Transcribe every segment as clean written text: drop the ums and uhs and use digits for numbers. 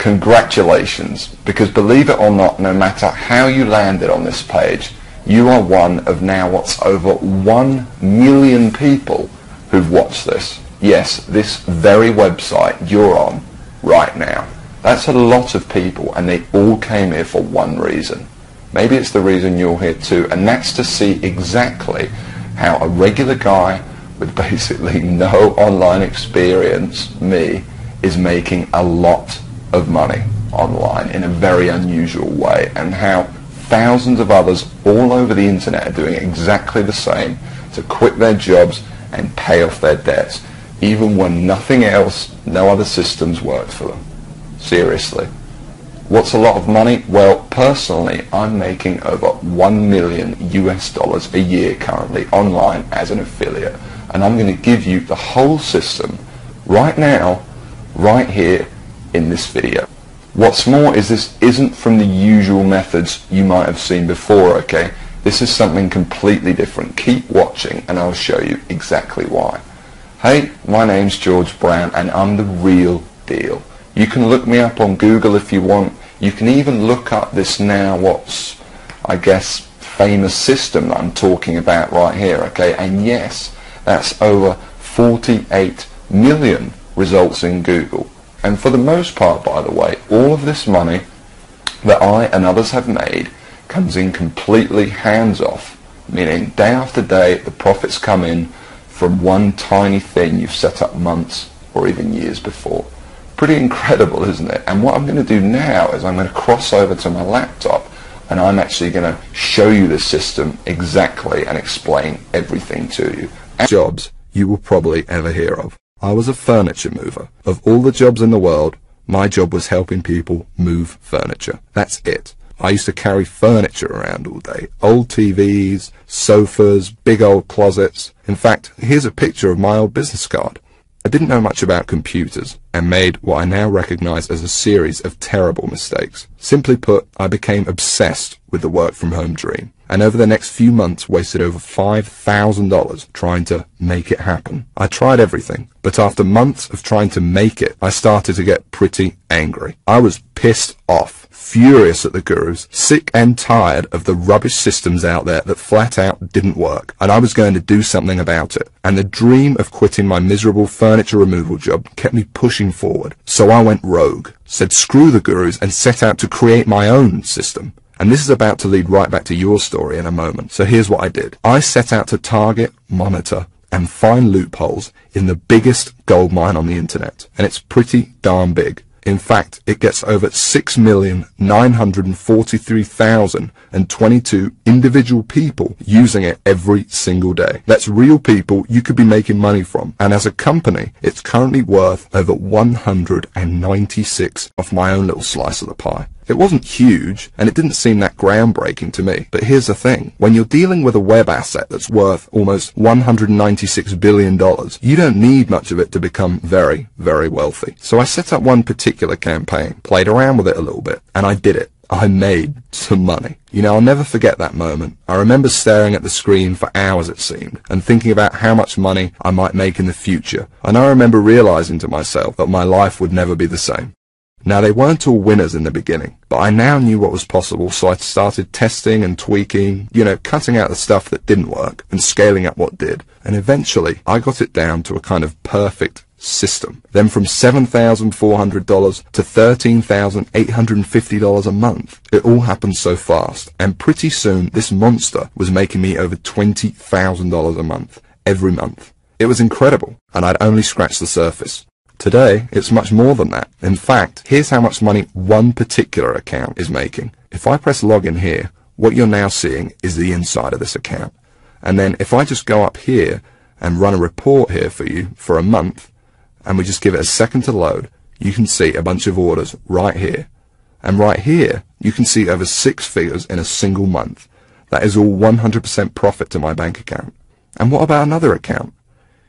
congratulations, because believe it or not, no matter how you landed on this page, you are one of now what's over 1 million people who've watched this. Yes, this very website you're on right now. That's a lot of people, and they all came here for one reason. Maybe it's the reason you're here too, and that's to see exactly how a regular guy with basically no online experience, me, is making a lot of money online in a very unusual way, and how thousands of others all over the internet are doing exactly the same to quit their jobs and pay off their debts, even when nothing else, no other systems worked for them. Seriously. What's a lot of money? Well, personally, I'm making over $1 million US a year currently online as an affiliate, and I'm going to give you the whole system right now, right here in this video. What's more is this isn't from the usual methods you might have seen before, okay? This is something completely different. Keep watching and I'll show you exactly why. Hey, my name's George Brown and I'm the real deal. You can look me up on Google if you want. You can even look up this now, what's, I guess, famous system that I'm talking about right here, okay? And yes, that's over 48 million results in Google. And for the most part, by the way, all of this money that I and others have made comes in completely hands-off, meaning day after day the profits come in from one tiny thing you've set up months or even years before. Pretty incredible, isn't it? And what I'm going to do now is I'm going to cross over to my laptop and I'm actually going to show you the system exactly and explain everything to you. Jobs you will probably ever hear of. I was a furniture mover. Of all the jobs in the world, my job was helping people move furniture. That's it. I used to carry furniture around all day. Old TVs, sofas, big old closets. In fact, here's a picture of my old business card. I didn't know much about computers and made what I now recognize as a series of terrible mistakes. Simply put, I became obsessed with the work from home dream, and over the next few months wasted over $5,000 trying to make it happen. I tried everything, but after months of trying to make it, I started to get pretty angry. I was pissed off, furious at the gurus, sick and tired of the rubbish systems out there that flat out didn't work, and I was going to do something about it. And the dream of quitting my miserable furniture removal job kept me pushing forward. So I went rogue, said screw the gurus, and set out to create my own system. And this is about to lead right back to your story in a moment. So here's what I did. I set out to target, monitor, and find loopholes in the biggest gold mine on the internet. And it's pretty darn big. In fact, it gets over 6,943,022 individual people using it every single day. That's real people you could be making money from. And as a company, it's currently worth over 196 of my own little slice of the pie. It wasn't huge, and it didn't seem that groundbreaking to me. But here's the thing. When you're dealing with a web asset that's worth almost $196 billion, you don't need much of it to become very, very wealthy. So I set up one particular campaign, played around with it a little bit, and I did it. I made some money. You know, I'll never forget that moment. I remember staring at the screen for hours, it seemed, and thinking about how much money I might make in the future. And I remember realizing to myself that my life would never be the same. Now, they weren't all winners in the beginning, but I now knew what was possible, so I started testing and tweaking, you know, cutting out the stuff that didn't work and scaling up what did. And eventually, I got it down to a kind of perfect system. Then from $7,400 to $13,850 a month. It all happened so fast, and pretty soon this monster was making me over $20,000 a month, every month. It was incredible, and I'd only scratched the surface. Today, it's much more than that. In fact, here's how much money one particular account is making. If I press login here, what you're now seeing is the inside of this account. And then if I just go up here and run a report here for you for a month, and we just give it a second to load, you can see a bunch of orders right here. And right here, you can see over 6 figures in a single month. That is all 100% profit to my bank account. And what about another account?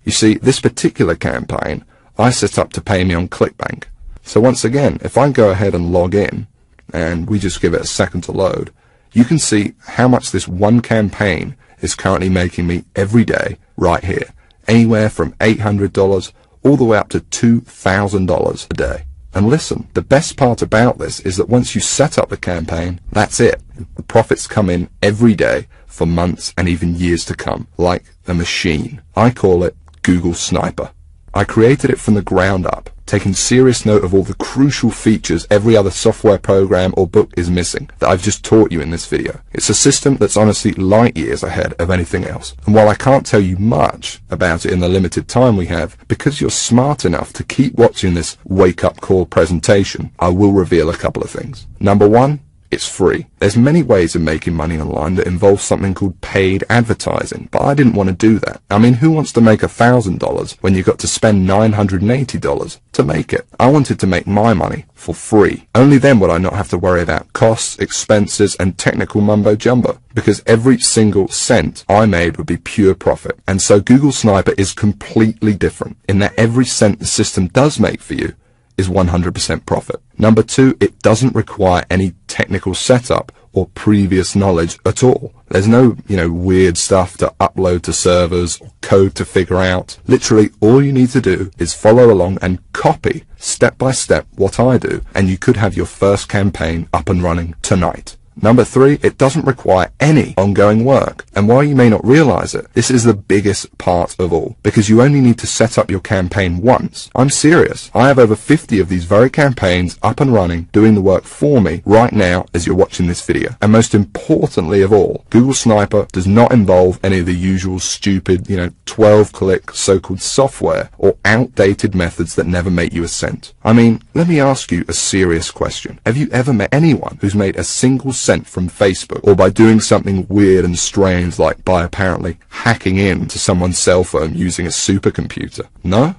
You see, this particular campaign I set up to pay me on ClickBank. So once again, if I go ahead and log in, and we just give it a second to load, you can see how much this one campaign is currently making me every day right here. Anywhere from $800 all the way up to $2,000 a day. And listen, the best part about this is that once you set up the campaign, that's it. The profits come in every day for months and even years to come, like a machine. I call it Google Sniper. I created it from the ground up, taking serious note of all the crucial features every other software program or book is missing that I've just taught you in this video. It's a system that's honestly light years ahead of anything else. And while I can't tell you much about it in the limited time we have, because you're smart enough to keep watching this wake-up call presentation, I will reveal a couple of things. Number one, it's free. There's many ways of making money online that involve something called paid advertising, but I didn't want to do that. I mean, who wants to make $1,000 when you've got to spend $980 to make it? I wanted to make my money for free. Only then would I not have to worry about costs, expenses, and technical mumbo jumbo, because every single cent I made would be pure profit. And so Google Sniper is completely different in that every cent the system does make for you is 100% profit. Number two, it doesn't require any technical setup or previous knowledge at all. There's no, weird stuff to upload to servers or code to figure out. Literally, all you need to do is follow along and copy step by step what I do, and you could have your first campaign up and running tonight. Number three, it doesn't require any ongoing work. And while you may not realize it, this is the biggest part of all, because you only need to set up your campaign once. I'm serious. I have over 50 of these very campaigns up and running, doing the work for me right now as you're watching this video. And most importantly of all, Google Sniper does not involve any of the usual stupid, 12-click so-called software or outdated methods that never make you a cent. I mean, let me ask you a serious question. Have you ever met anyone who's made a single cent from Facebook, or by doing something weird and strange like by apparently hacking into someone's cell phone using a supercomputer? No?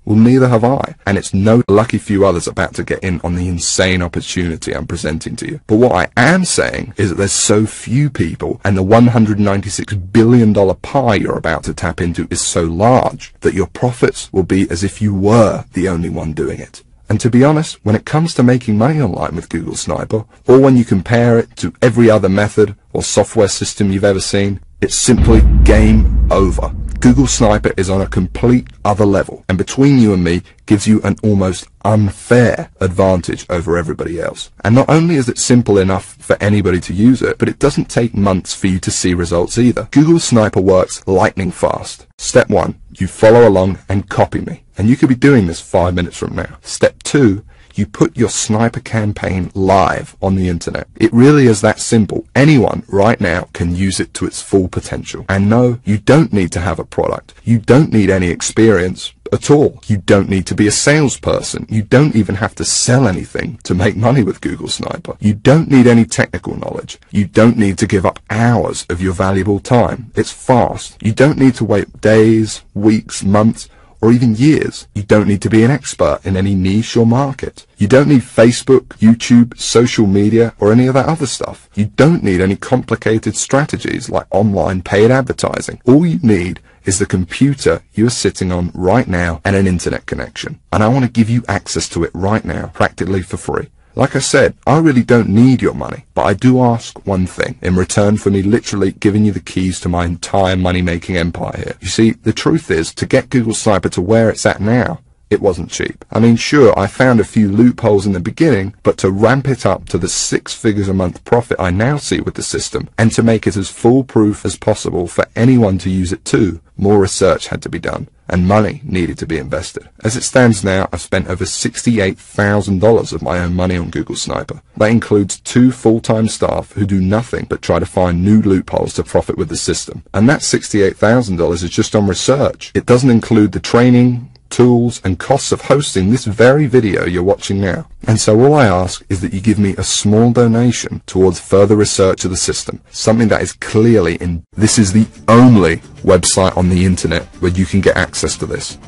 Well, neither have I, and it's no lucky few others about to get in on the insane opportunity I'm presenting to you. But what I am saying is that there's so few people, and the $196 billion pie you're about to tap into is so large that your profits will be as if you were the only one doing it. And to be honest, when it comes to making money online with Google Sniper, or when you compare it to every other method or software system you've ever seen, it's simply game over. Google Sniper is on a complete other level, and between you and me gives you an almost unfair advantage over everybody else. And not only is it simple enough for anybody to use it, but it doesn't take months for you to see results either. Google Sniper works lightning fast. Step one, you follow along and copy me. And you could be doing this 5 minutes from now. Step two, you put your Sniper campaign live on the internet. It really is that simple. Anyone right now can use it to its full potential. And no, you don't need to have a product. You don't need any experience at all. You don't need to be a salesperson. You don't even have to sell anything to make money with Google Sniper. You don't need any technical knowledge. You don't need to give up hours of your valuable time. It's fast. You don't need to wait days, weeks, months, or even years. You don't need to be an expert in any niche or market. You don't need Facebook, YouTube, social media, or any of that other stuff. You don't need any complicated strategies like online paid advertising. All you need is the computer you're sitting on right now and an internet connection. And I want to give you access to it right now, practically for free. Like I said, I really don't need your money, but I do ask one thing in return for me literally giving you the keys to my entire money-making empire here. You see, the truth is, to get Google Sniper to where it's at now, it wasn't cheap. I mean, sure, I found a few loopholes in the beginning, but to ramp it up to the 6 figures a month profit I now see with the system, and to make it as foolproof as possible for anyone to use it too, more research had to be done, and money needed to be invested. As it stands now, I've spent over $68,000 of my own money on Google Sniper. That includes 2 full-time staff who do nothing but try to find new loopholes to profit with the system. And that $68,000 is just on research. It doesn't include the training, tools, and costs of hosting this very video you're watching now. And so all I ask is that you give me a small donation towards further research of the system, something that is clearly in. This is the only website on the internet where you can get access to this.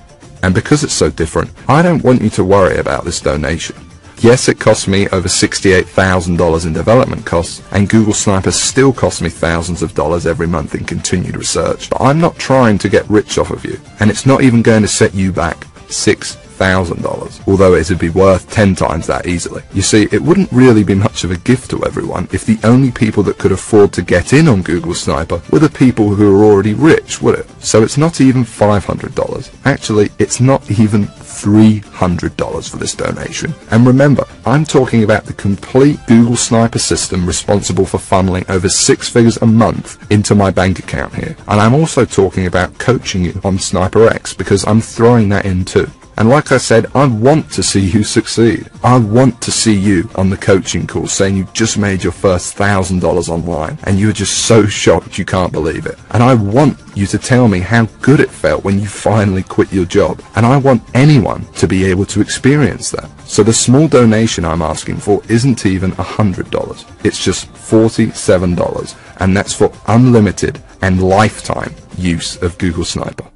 And because it's so different, I don't want you to worry about this donation. Yes, it cost me over $68,000 in development costs, and Google Sniper still costs me thousands of dollars every month in continued research. But I'm not trying to get rich off of you, and it's not even going to set you back 6 $1,000, although it would be worth 10 times that easily. You see, it wouldn't really be much of a gift to everyone if the only people that could afford to get in on Google Sniper were the people who are already rich, would it? So it's not even $500. Actually, it's not even $300 for this donation. And remember, I'm talking about the complete Google Sniper system responsible for funneling over 6 figures a month into my bank account here. And I'm also talking about coaching you on Sniper X, because I'm throwing that in too. And like I said, I want to see you succeed. I want to see you on the coaching call saying you just made your first $1,000 online and you're just so shocked you can't believe it. And I want you to tell me how good it felt when you finally quit your job. And I want anyone to be able to experience that. So the small donation I'm asking for isn't even $100. It's just $47. And that's for unlimited and lifetime use of Google Sniper.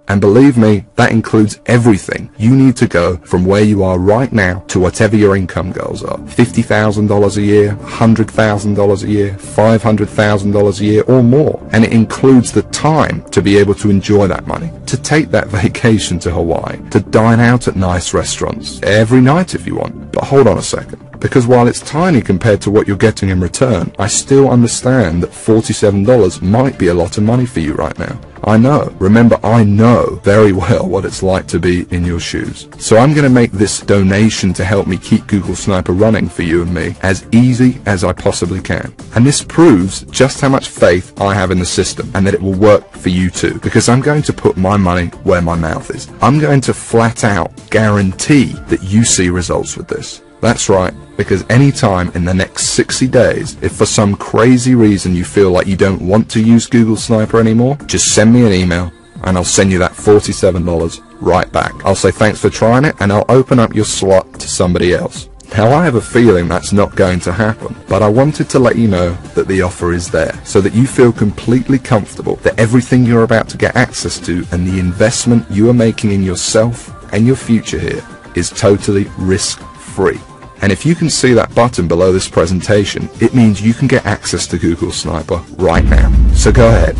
And believe me, that includes everything you need to go from where you are right now to whatever your income goals are. $50,000 a year, $100,000 a year, $500,000 a year or more. And it includes the time to be able to enjoy that money, to take that vacation to Hawaii, to dine out at nice restaurants every night if you want. But hold on a second. Because while it's tiny compared to what you're getting in return, I still understand that $47 might be a lot of money for you right now. I know. Remember, I know very well what it's like to be in your shoes. So I'm going to make this donation to help me keep Google Sniper running for you and me as easy as I possibly can. And this proves just how much faith I have in the system and that it will work for you too. Because I'm going to put my money where my mouth is. I'm going to flat out guarantee that you see results with this. That's right, because any time in the next 60 days, if for some crazy reason you feel like you don't want to use Google Sniper anymore, just send me an email and I'll send you that $47 right back. I'll say thanks for trying it and I'll open up your slot to somebody else. Now I have a feeling that's not going to happen, but I wanted to let you know that the offer is there so that you feel completely comfortable that everything you're about to get access to and the investment you are making in yourself and your future here is totally risk-free. And if you can see that button below this presentation, it means you can get access to Google Sniper right now. So go ahead,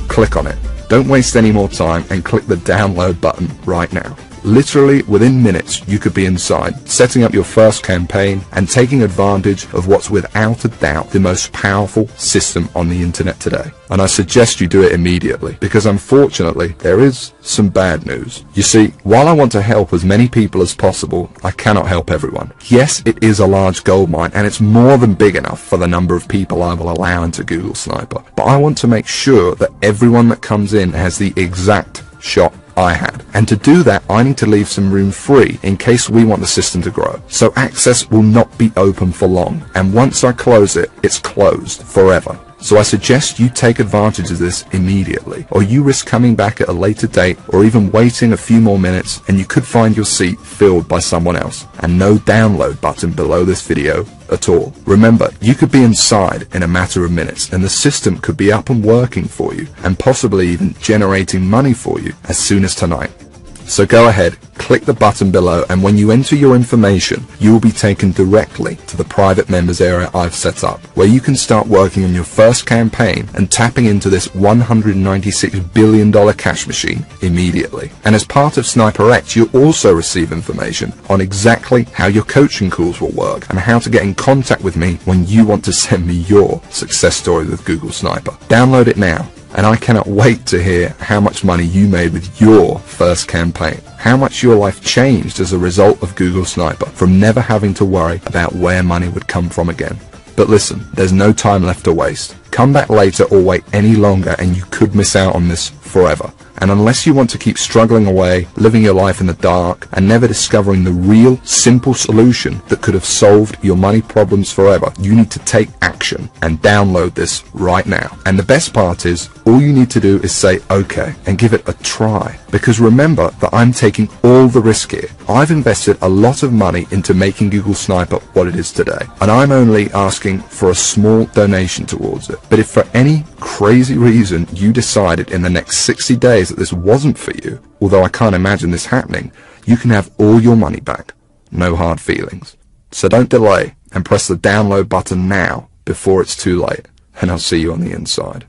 click on it. Don't waste any more time and click the download button right now. Literally within minutes you could be inside, setting up your first campaign and taking advantage of what's without a doubt the most powerful system on the internet today. And I suggest you do it immediately, because unfortunately there is some bad news. You see, while I want to help as many people as possible, I cannot help everyone. Yes, it is a large goldmine and it's more than big enough for the number of people I will allow into Google Sniper. But I want to make sure that everyone that comes in has the exact shot I had. And to do that, I need to leave some room free in case we want the system to grow. So access will not be open for long. And once I close it, it's closed forever. So I suggest you take advantage of this immediately, or you risk coming back at a later date or even waiting a few more minutes and you could find your seat filled by someone else. And no download button below this video at all. Remember, you could be inside in a matter of minutes and the system could be up and working for you and possibly even generating money for you as soon as tonight. So go ahead, click the button below, and when you enter your information, you will be taken directly to the private members area I've set up, where you can start working on your first campaign and tapping into this $196 billion cash machine immediately. And as part of Sniper X, you'll also receive information on exactly how your coaching calls will work and how to get in contact with me when you want to send me your success story with Google Sniper. Download it now. And I cannot wait to hear how much money you made with your first campaign. How much your life changed as a result of Google Sniper, from never having to worry about where money would come from again. But listen, there's no time left to waste. Come back later or wait any longer and you could miss out on this forever. And unless you want to keep struggling away, living your life in the dark, and never discovering the real, simple solution that could have solved your money problems forever, you need to take action and download this right now. And the best part is, all you need to do is say okay and give it a try. Because remember that I'm taking all the risk here. I've invested a lot of money into making Google Sniper what it is today. And I'm only asking for a small donation towards it. But if for any crazy reason you decided in the next 60 days that this wasn't for you, although I can't imagine this happening, you can have all your money back. No hard feelings. So don't delay and press the download button now before it's too late. And I'll see you on the inside.